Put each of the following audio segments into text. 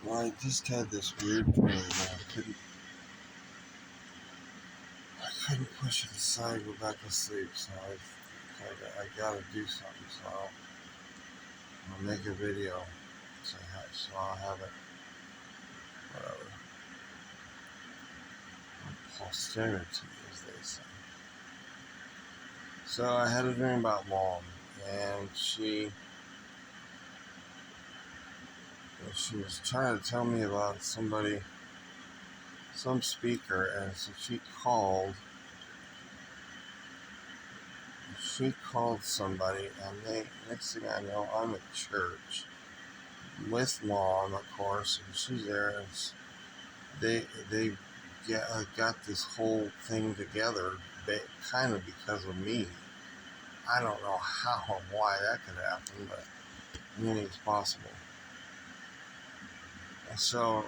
Well, I just had this weird dream and I couldn't push it aside, go back to sleep, so I gotta do something, so I'll make a video, so I'll have it, whatever, posterity, as they say. So I had a dream about Mom, and she was trying to tell me about somebody, some speaker, and so she called somebody, and next thing I know, I'm at church with Mom, of course, and she's there, and they got this whole thing together, kind of because of me. I don't know how or why that could happen, but anything's possible. And so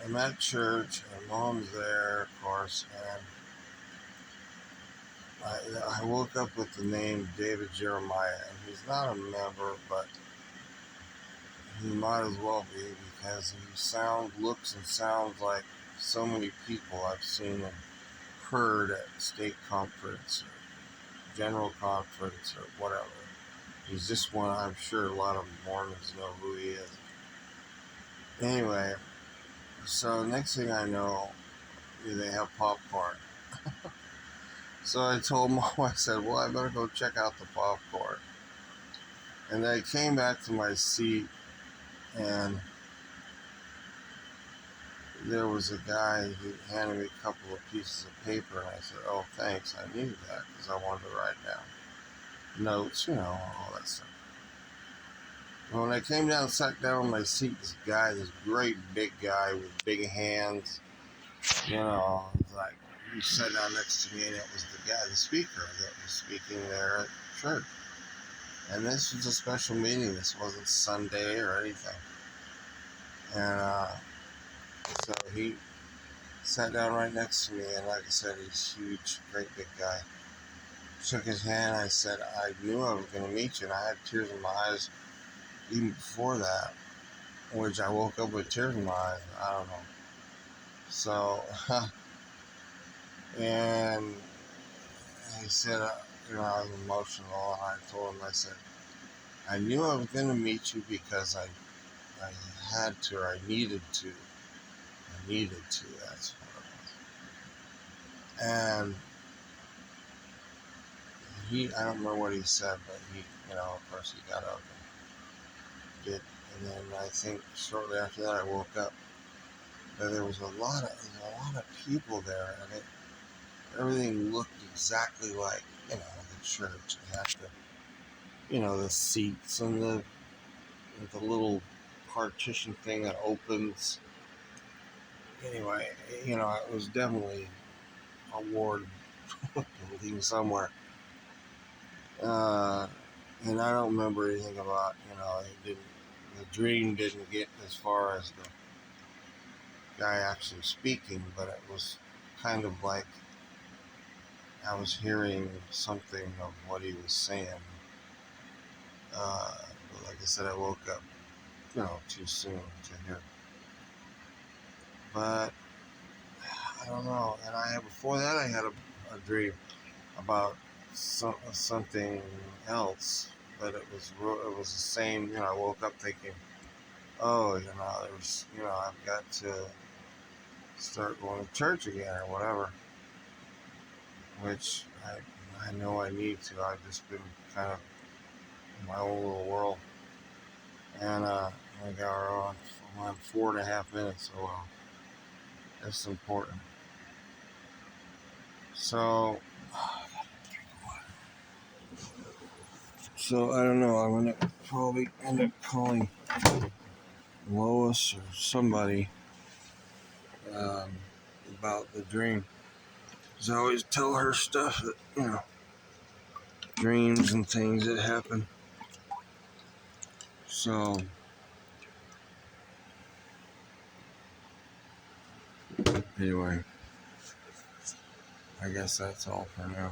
I'm at church, and Mom's there, of course, and I woke up with the name David Jeremiah, and he's not a member, but he might as well be, because he looks and sounds like so many people I've seen and heard at state conference or general conference or whatever. He's just one. I'm sure a lot of Mormons know who he is. Anyway, so next thing I know, they have popcorn. So I told Mom, I said, well, I better go check out the popcorn. And I came back to my seat, and there was a guy who handed me a couple of pieces of paper, and I said, oh, thanks, I needed that, because I wanted to write down notes, all that stuff. And when I came down and sat down on my seat, this great big guy with big hands, like, he sat down next to me, and it was the speaker that was speaking there at church. And this was a special meeting. This wasn't Sunday or anything. And so he sat down right next to me, and like I said, he's huge, great big guy. Shook his hand. I said, I knew I was going to meet you, and I had tears in my eyes even before that, which I woke up with tears in my eyes. I don't know. So, and he said, I was emotional, and I told him, I said, I knew I was going to meet you because I had to, or I needed to. That's what it was. And I don't remember what he said, but of course he got up and did. And then I think shortly after that I woke up. But there was a lot of people there, and everything looked exactly like, the church. It had the seats and the little partition thing that opens. Anyway, it was definitely a ward building somewhere. And I don't remember anything about, the dream didn't get as far as the guy actually speaking, but it was kind of like I was hearing something of what he was saying. But like I said, I woke up, too soon to hear. But I don't know. And before that, I had a dream about something else, but it was the same. I woke up thinking, oh, there's, I've got to start going to church again or whatever, which I know I need to. I've just been kind of in my own little world, and I got on 4.5 minutes, so that's important. So I don't know. I'm gonna probably end up calling Lois or somebody about the dream, because I always tell her stuff that dreams and things that happen. So anyway, I guess that's all for now.